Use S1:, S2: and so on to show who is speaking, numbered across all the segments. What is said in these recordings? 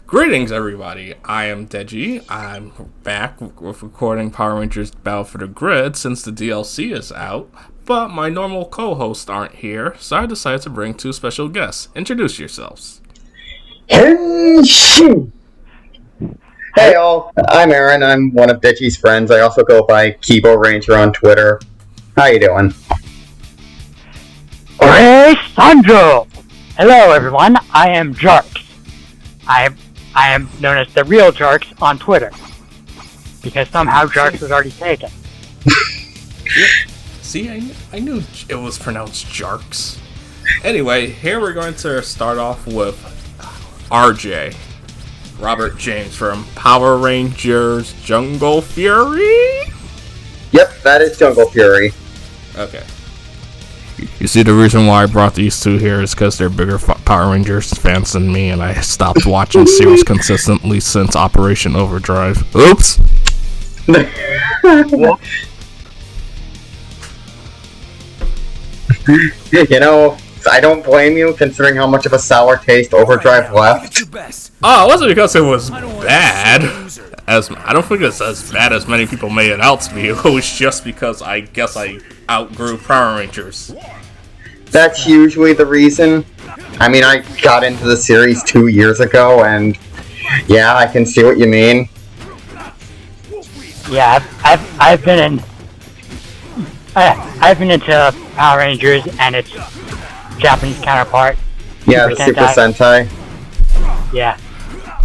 S1: Greetings, everybody. I am Deji. I'm back with recording Power Rangers Battle for the Grid since the DLC is out, but my normal co-hosts aren't here, so I decided to bring two special guests. Introduce yourselves.
S2: Henshin! Hey all, I'm Aaron. I'm one of Deji's friends. I also go by Kibo Ranger on Twitter. How you doing?
S3: Hey, Sandro! Hello, everyone. I am Jarks. I am known as the real Jarks on Twitter because somehow Jarks was already taken.
S1: See, I knew it was pronounced Jarks. Anyway, here we're going to start off with RJ, Robert James from Power Rangers Jungle Fury?
S2: Yep, that is Jungle Fury.
S1: Okay. You see, the reason why I brought these two here is because they're bigger Power Rangers fans than me, and I stopped watching the series consistently since Operation Overdrive. Oops!
S2: You know, I don't blame you, considering how much of a sour taste Overdrive left.
S1: Oh, it wasn't because it was bad. I don't think it's as bad as many people made it out to be. It was just because I guess I outgrew Power Rangers.
S2: That's usually the reason. I mean, I got into the series 2 years ago, and yeah, I can see what you mean.
S3: Yeah, I've been into Power Rangers and its Japanese counterpart.
S2: Yeah, the Super Sentai.
S3: Yeah.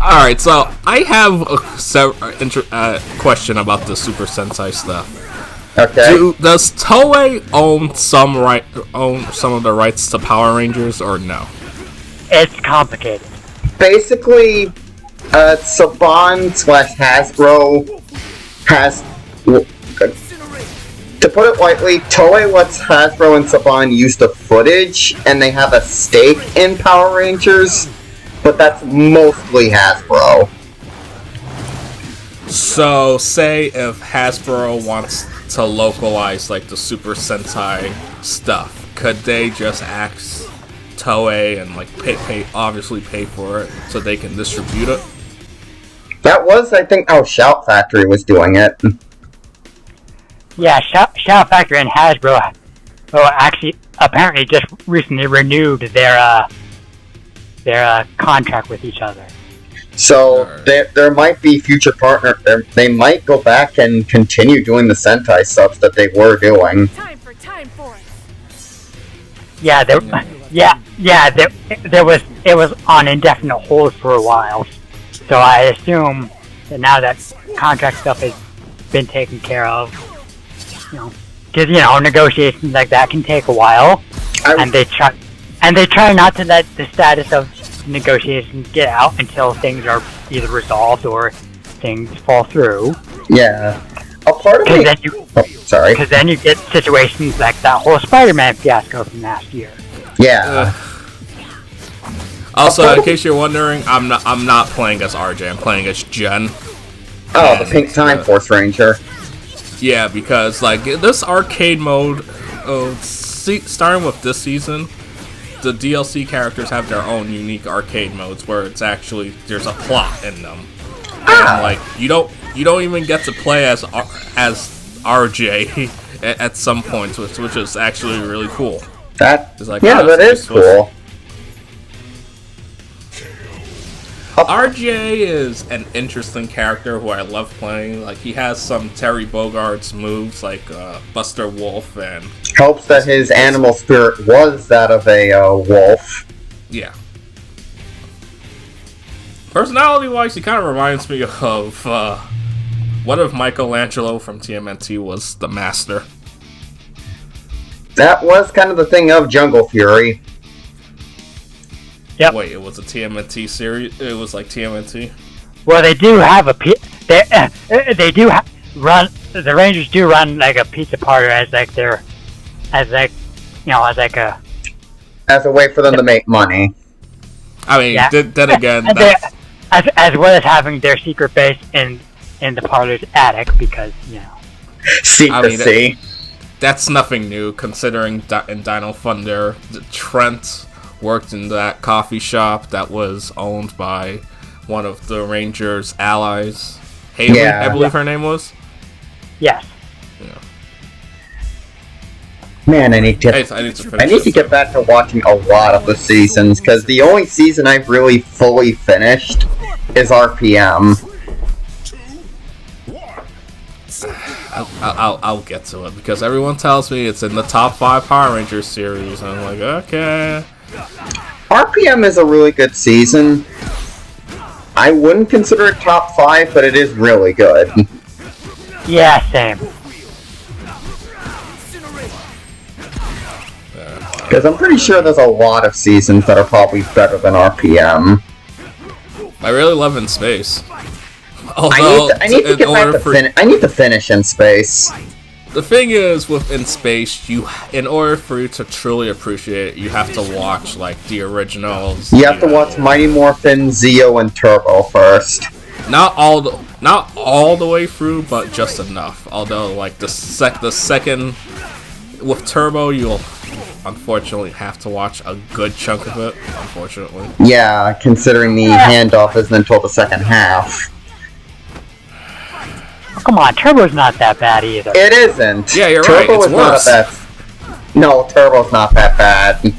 S1: Alright, so I have a question about the Super Sentai stuff.
S2: Okay.
S1: Does Toei own some of the rights to Power Rangers, or no?
S3: It's complicated.
S2: Basically, Saban/Hasbro has... To put it lightly, Toei lets Hasbro and Saban use the footage, and they have a stake in Power Rangers, but that's mostly Hasbro.
S1: So, say if Hasbro wants to localize, like, the Super Sentai stuff, could they just ask Toei and, like, obviously pay for it so they can distribute it?
S2: That was, I think, Shout Factory was doing it.
S3: Yeah, Shout Factory and Hasbro actually apparently just recently renewed their contract with each other.
S2: So there might be future partner. They might go back and continue doing the Sentai subs that they were doing.
S4: Time for it.
S3: Yeah, it was on indefinite hold for a while. So I assume that now that contract stuff has been taken care of, because negotiations like that can take a while, and they try not to let the status of negotiations get out until things are either resolved or things fall through.
S2: Yeah, a part of me.
S3: Because then you get situations like that whole Spider-Man fiasco from last year.
S2: Yeah.
S1: Also, in case you're wondering, I'm not playing as RJ. I'm playing as Jen.
S2: Oh, the Pink Time Force Ranger.
S1: Yeah, because like this arcade mode, starting with this season, the DLC characters have their own unique arcade modes where it's actually there's a plot in them, and like you don't even get to play as RJ at some points, which is actually really cool.
S2: That is cool.
S1: RJ is an interesting character who I love playing. Like, he has some Terry Bogart's moves, like Buster Wolf, and
S2: helps that his animal spirit was that of a wolf.
S1: Yeah. Personality-wise, he kind of reminds me of what if Michelangelo from TMNT was the master?
S2: That was kind of the thing of Jungle Fury.
S3: Yep.
S1: Wait, it was a TMNT series? It was like TMNT?
S3: Well, they do have the Rangers do run like a pizza parlor as a
S2: way for them to make money.
S1: I mean, yeah. Then again,
S3: as well as having their secret base in the parlor's attic because
S2: secrecy.
S1: That's nothing new, considering in Dino Thunder, Trent worked in that coffee shop that was owned by one of the Ranger's allies. Haley,
S2: Yeah.
S1: I believe her name was.
S3: Yes.
S1: Yeah.
S2: Man, I need to
S1: I need to finish
S2: I need to
S1: this.
S2: get back to watching a lot of the seasons, because the only season I've really fully finished is RPM.
S1: I'll get to it because everyone tells me it's in the top 5 Power Rangers series. And I'm like, okay.
S2: RPM is a really good season. I wouldn't consider it top 5, but it is really good.
S3: Yeah, same.
S2: Because I'm pretty sure there's a lot of seasons that are probably better than RPM.
S1: I really love In Space. Although,
S2: I need to get back to I need to finish In Space.
S1: The thing is, with In Space, in order for you to truly appreciate it, you have to watch like the originals.
S2: You have to watch Mighty Morphin, Zeo, and Turbo first.
S1: Not all the way through, but just enough. Although, like the second with Turbo, you'll unfortunately have to watch a good chunk of it. Unfortunately.
S2: Yeah, considering the handoff isn't until the second half.
S3: Oh, come on, Turbo's not that bad either.
S2: It isn't.
S1: Yeah, you're
S2: Turbo
S1: right. It's
S2: is
S1: worse.
S2: not that. No, Turbo's not that bad.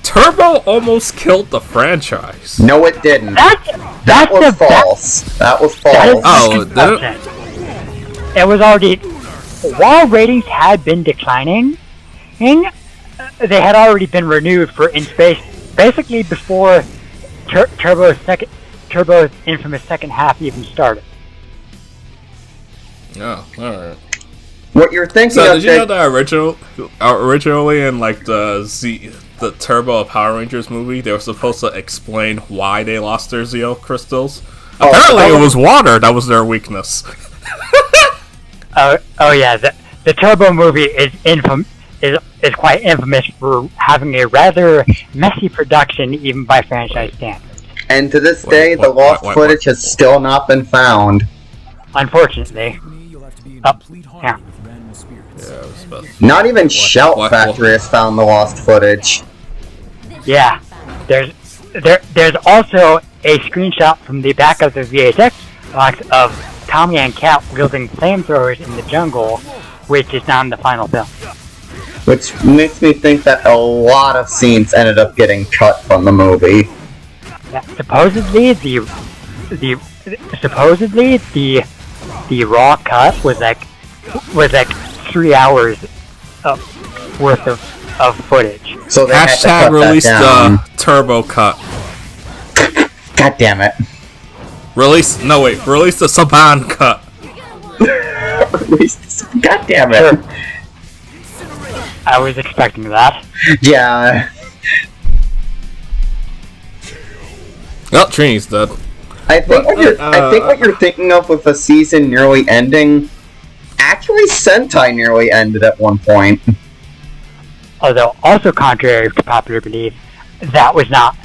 S1: Turbo almost killed the franchise.
S2: No, it didn't. That was false. That was false.
S1: Oh, did
S3: it? It was already. While ratings had been declining, they had already been renewed for In Space, basically before Turbo's infamous second half even started.
S1: Oh, alright.
S2: What you're thinking
S1: So,
S2: of...
S1: did you know that originally in like the Turbo Power Rangers movie, they were supposed to explain why they lost their Zeo crystals? Apparently it was water that was their weakness.
S3: Oh yeah, the Turbo movie is quite infamous for having a rather messy production, even by franchise standards.
S2: And to this day, the lost footage has still not been found.
S3: Unfortunately. Oh, yeah.
S2: Not even Shout Factory has found the lost footage.
S3: Yeah, there's also a screenshot from the back of the VHS box of Tommy and Cat wielding flamethrowers in the jungle, which is not in the final film.
S2: Which makes me think that a lot of scenes ended up getting cut from the movie.
S3: Yeah, supposedly the raw cut was like 3 hours worth of footage.
S2: So they had to
S1: Hashtag
S2: cut
S1: release
S2: that down.
S1: the Turbo cut.
S2: God damn it.
S1: Release the Saban cut.
S2: God damn it.
S3: I was expecting that.
S2: Yeah.
S1: Oh, Trini's dead.
S2: I think what you're thinking of with the season nearly ending, actually Sentai nearly ended at one point.
S3: Although, also contrary to popular belief, that was not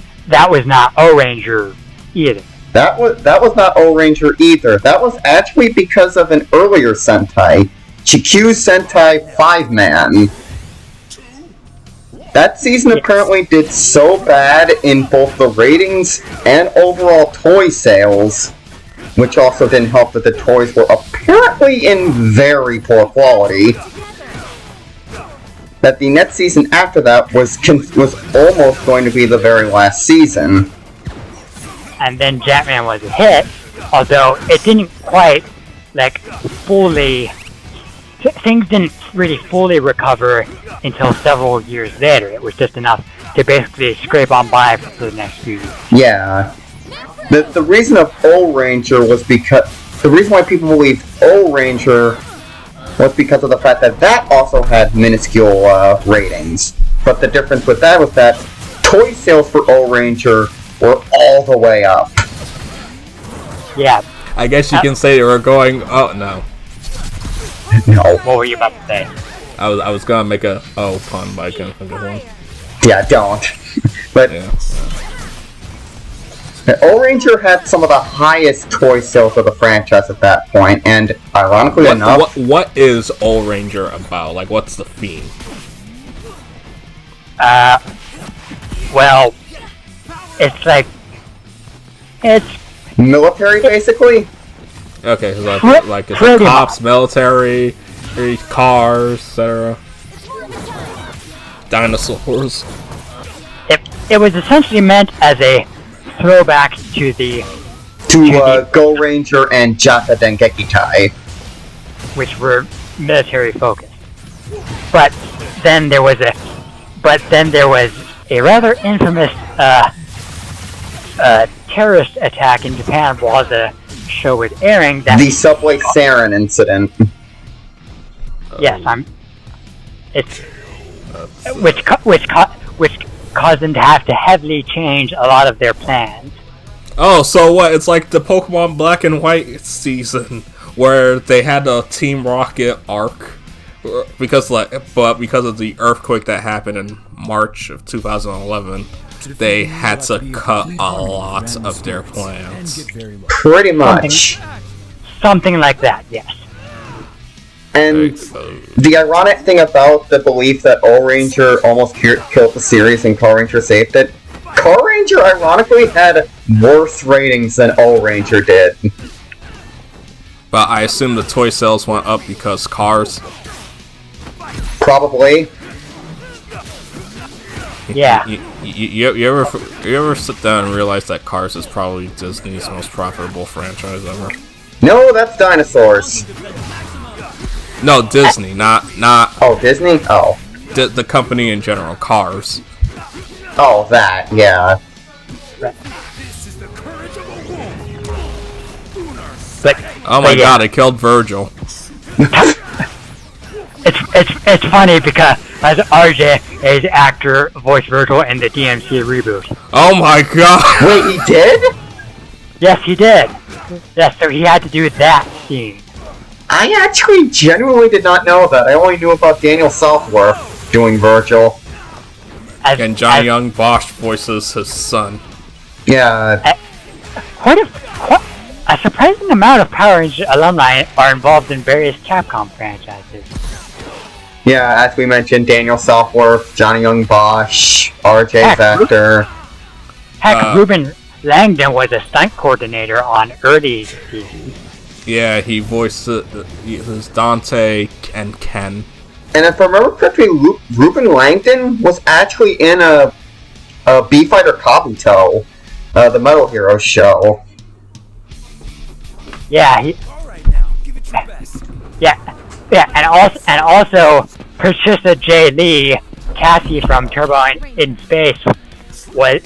S3: O-Ranger either.
S2: That was not O-Ranger either. That was actually because of an earlier Sentai, Chikyu's Sentai 5-Man. That season apparently did so bad in both the ratings and overall toy sales, which also didn't help that the toys were apparently in very poor quality, that the next season after that was almost going to be the very last season.
S3: And then Jetman was a hit, although it didn't quite, fully... Things didn't really fully recover until several years later. It was just enough to basically scrape on by for the next few years.
S2: Yeah. The reason of O-Ranger was because... The reason why people believed O-Ranger was because of the fact that that also had minuscule ratings. But the difference with that was that toy sales for O-Ranger were all the way up.
S3: Yeah.
S1: I guess you can say they were going. Oh no.
S2: No.
S3: What were you about to say?
S1: I was gonna make a pun, but I couldn't think of one.
S2: Yeah, don't. But
S1: Yeah.
S2: O-Ranger had some of the highest toy sales of the franchise at that point, and ironically enough...
S1: What is O-Ranger about? Like, what's the theme?
S3: Well, it's like It's
S2: Military, basically?
S1: Okay, so like it's
S3: pretty
S1: cops,
S3: much.
S1: military, cars, etc. Dinosaurs.
S3: It was essentially meant as a throwback to the
S2: Go Ranger and Jata Dengeki Tai.
S3: which were military focused. But then there was a rather infamous terrorist attack in Japan while the show was airing. That
S2: The Subway Sarin incident.
S3: yes, which caused them to have to heavily change a lot of their plans.
S1: Oh, so what? It's like the Pokemon Black and White season where they had a Team Rocket arc because of the earthquake that happened in March of 2011. They had to cut a lot of their plans.
S2: Pretty much.
S3: Something like that, yes.
S2: And the ironic thing about the belief that O-Ranger almost killed the series and Car Ranger saved it, Car Ranger ironically had worse ratings than O-Ranger did.
S1: But I assume the toy sales went up because Cars.
S2: Probably.
S3: Yeah.
S1: You ever sit down and realize that Cars is probably Disney's most profitable franchise ever?
S2: No, that's dinosaurs.
S1: No, Disney, not.
S2: Oh, Disney? Oh.
S1: The company in general, Cars.
S2: Oh, that, yeah.
S1: Oh my god, I killed Virgil.
S3: It's funny because as RJ is actor voiced Virgil in the DMC reboot.
S1: Oh my god!
S2: Wait, he did?
S3: Yes, he did. Yes, so he had to do that scene.
S2: I actually genuinely did not know that. I only knew about Daniel Southworth doing Virgil.
S1: And Johnny Young Bosch voices his son.
S2: Yeah.
S3: Quite a surprising amount of Power Rangers alumni are involved in various Capcom franchises.
S2: Yeah, as we mentioned, Daniel Southworth, Johnny Young Bosch, RJ Factor.
S3: Heck, Ruben Langdon was a stunt coordinator on early seasons.
S1: Yeah, he voiced his Dante and Ken.
S2: And if I remember correctly, Ruben Langdon was actually in a B-Fighter Kabuto, the Metal Hero show.
S3: Yeah, and also Patricia J. Lee, Cassie from Turbo in Space, was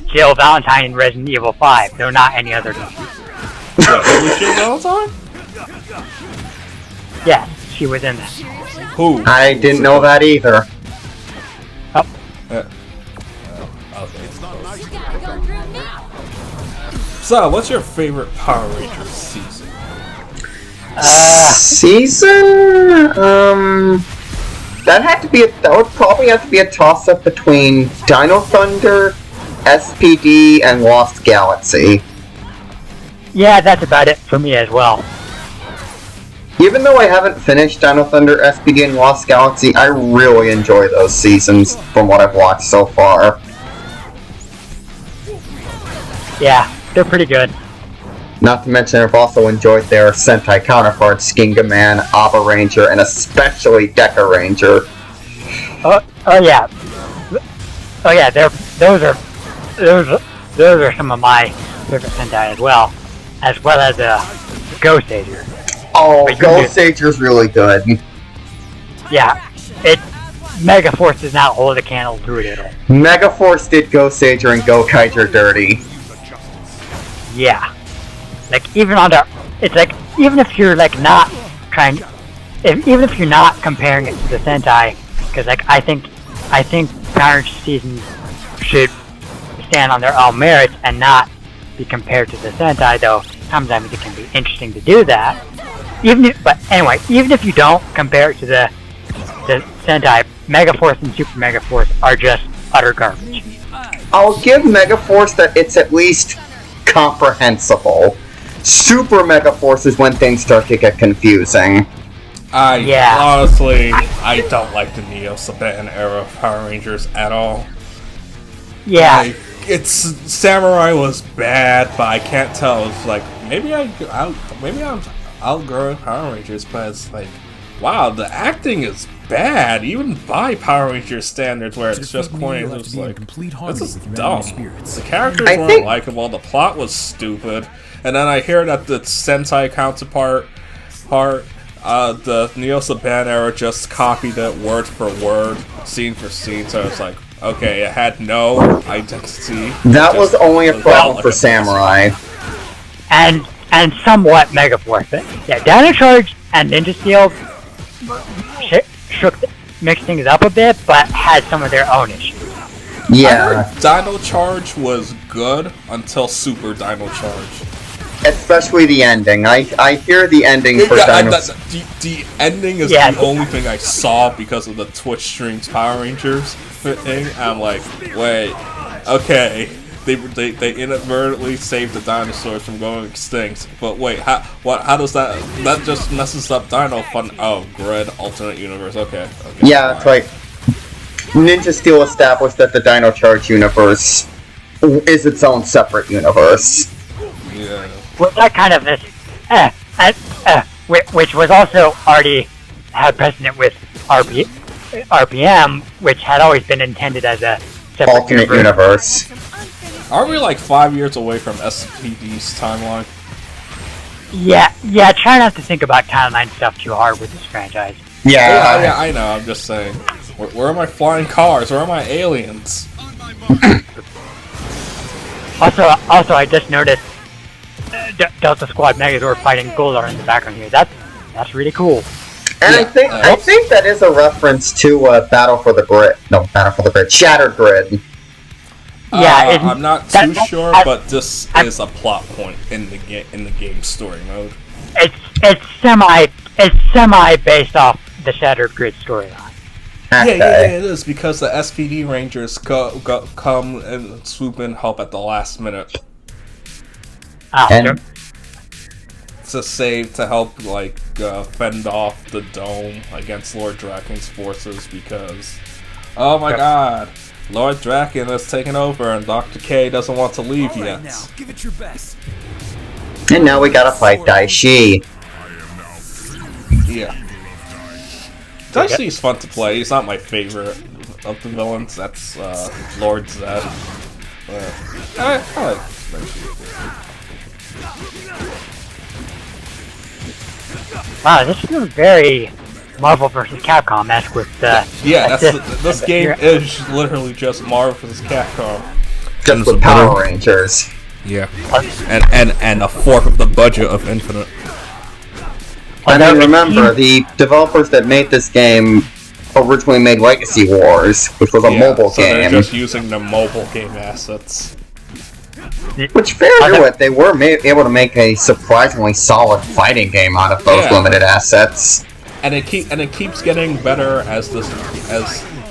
S3: Jill Valentine in Resident Evil 5, though not any other game.
S1: Was Jill Valentine?
S3: Yes, she was in that.
S1: Who?
S2: I didn't know that either.
S3: Oh.
S1: So, what's your favorite Power Rangers season?
S2: That would probably have to be a toss-up between Dino Thunder, SPD, and Lost Galaxy.
S3: Yeah, that's about it for me as well.
S2: Even though I haven't finished Dino Thunder, SPD, and Lost Galaxy, I really enjoy those seasons from what I've watched so far.
S3: Yeah, they're pretty good.
S2: Not to mention I've also enjoyed their Sentai counterparts, Ginga Man, Abba Ranger, and especially Deca Ranger.
S3: Oh yeah. Oh yeah, those are some of my favorite Sentai as well as Ghost Sager.
S2: Oh, Ghost Sager's really good.
S3: Yeah, Megaforce does not hold a candle to it at all.
S2: Megaforce did Ghost Sager and Go Kaiser dirty.
S3: Yeah, like even if you're like not trying, even if you're not comparing it to the Sentai, because like I think Power Rangers seasons should stand on their own merits and not be compared to the Sentai, though sometimes it can be interesting to do that. Even if you don't compare it to the Sentai, Megaforce and Super Megaforce are just utter garbage.
S2: I'll give Megaforce that it's at least comprehensible. Super Megaforce is when things start to get confusing.
S1: Honestly, I don't like the Neo Saban era of Power Rangers at all.
S3: Yeah,
S1: it's Samurai was bad, but I can't tell. It's like maybe I'm outgrowing Power Rangers, but it's like, wow, the acting is bad, even by Power Rangers standards, where it's just corny. It's like, this is dumb. The characters weren't likable, the plot was stupid, and then I hear that the Sentai counterpart, the Neo Saban era just copied it word for word, scene for scene, so it's like, okay, it had no identity.
S2: That was only a problem for Samurai.
S3: And somewhat Megaforce. Yeah, Dino Charge and Ninja Steel mixed things up a bit, but had some of their own issues.
S2: Yeah.
S1: Dino Charge was good until Super Dino Charge.
S2: Especially the ending. I hear the ending for Dino...
S1: The ending is the only thing I saw because of the Twitch streams Power Rangers thing. I'm like, wait, okay. They inadvertently saved the dinosaurs from going extinct, but wait, how does that just messes up Dino Fun? Oh, grid, alternate universe, okay.
S2: Yeah, that's right. Ninja Steel established that the Dino Charge universe is its own separate universe.
S1: Yeah.
S3: Well, that kind of which was also already had precedent with RPM, which had always been intended as a separate
S2: alternate universe.
S1: Are we like 5 years away from SPD's timeline?
S3: Yeah, try not to think about timeline stuff too hard with this franchise.
S2: Yeah,
S1: I know, I'm just saying. Where are my flying cars? Where are my aliens?
S3: Also, I just noticed Delta Squad Megazord fighting Goldar in the background here. That's really cool.
S2: And yeah, I think that is a reference to Battle for the Grid. No, Battle for the Grid. Shattered Grid.
S3: Yeah,
S1: I'm not too sure, but this is a plot point in the game story mode.
S3: It's semi based off the Shattered Grid storyline.
S2: Okay.
S1: Yeah, it is, because the SPD Rangers come and swoop in help at the last minute.
S3: Sure.
S1: To help fend off the dome against Lord Draken's forces, because oh my god, Lord Draken has taken over and Dr. K doesn't want to leave yet.
S4: Now, give it your best.
S2: And now we gotta fight Daishi.
S1: Yeah. Daishi's fun to play. He's not my favorite of the villains. That's Lord Zed. I like Daishi.
S3: Wow, this feels very Marvel vs. Capcom-esque with
S1: this game is literally just Marvel vs. Capcom.
S2: Just with Power Rangers.
S1: Yeah. And a fourth of the budget of Infinite.
S2: I mean, remember, the developers that made this game originally made Legacy Wars, which was a mobile game.
S1: They're just using the mobile game assets.
S2: Which, fair to it, they were able to make a surprisingly solid fighting game out of those limited assets.
S1: And it keeps getting better as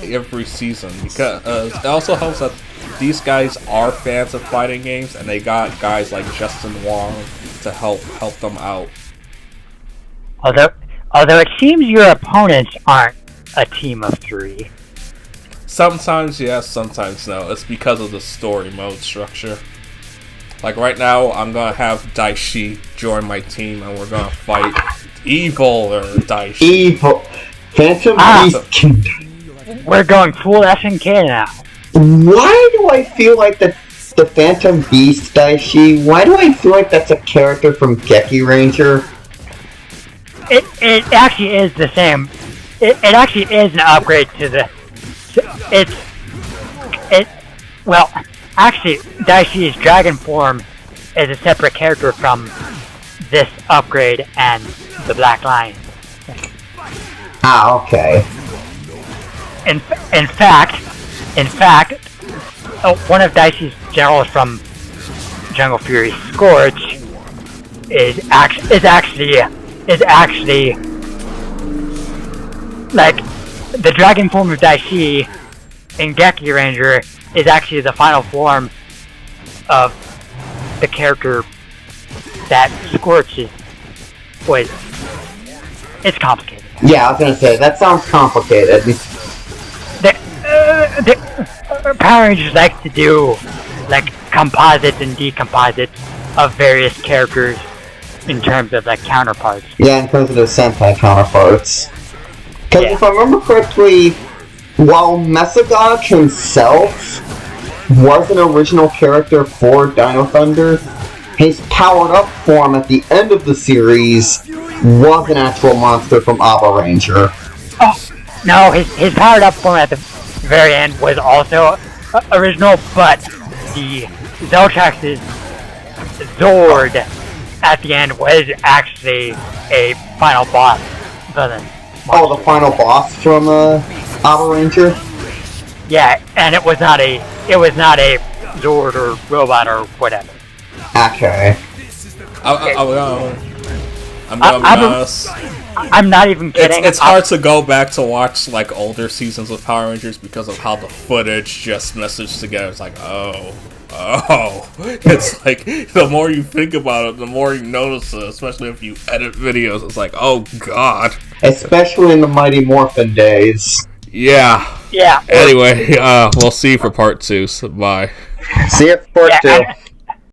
S1: every season, because it also helps that these guys are fans of fighting games, and they got guys like Justin Wong to help them out.
S3: Although it seems your opponents aren't a team of three.
S1: Sometimes yes, sometimes no. It's because of the story mode structure. Like right now, I'm gonna have Daishi join my team, and we're gonna fight Evil or Daishi.
S2: Evil. Phantom Beast.
S3: We're going full SNK now.
S2: Why do I feel like the Phantom Beast Daishi? Why do I feel like that's a character from Geki Ranger?
S3: It actually is the same. It actually is an upgrade to the. Well, actually, Daishi's dragon form is a separate character from this upgrade and the Black Lion.
S2: Ah, okay.
S3: In fact, one of Daishi's generals from Jungle Fury, Scorch, is actually like the dragon form of Daishi in Geki Ranger is actually the final form of the character that Scorch was. It's complicated.
S2: Yeah, I was gonna say, that sounds complicated.
S3: The Power Rangers like composites and decomposites of various characters in terms of like counterparts.
S2: Yeah, in terms of their Sentai counterparts. Because
S3: Yeah.
S2: if I remember correctly, while Mesogog himself was an original character for Dino Thunder, his powered-up form at the end of the series was an actual monster from Aba Ranger.
S3: Oh, no, his powered up form at the very end was also original, but the Zeltrax's Zord at the end was actually a final boss villain.
S2: Oh, the final boss from Aba Ranger?
S3: Yeah, and it was not a Zord or robot or whatever.
S2: Okay.
S1: I'm gonna mess.
S3: I'm not even kidding.
S1: It's hard to go back to watch like older seasons of Power Rangers because of how the footage just meshes together. It's like, oh. It's like, the more you think about it, the more you notice it, especially if you edit videos. It's like, oh god.
S2: Especially in the Mighty Morphin days.
S1: Yeah.
S3: Yeah.
S1: Anyway, we'll see you for part 2, so bye.
S2: See you for part 2.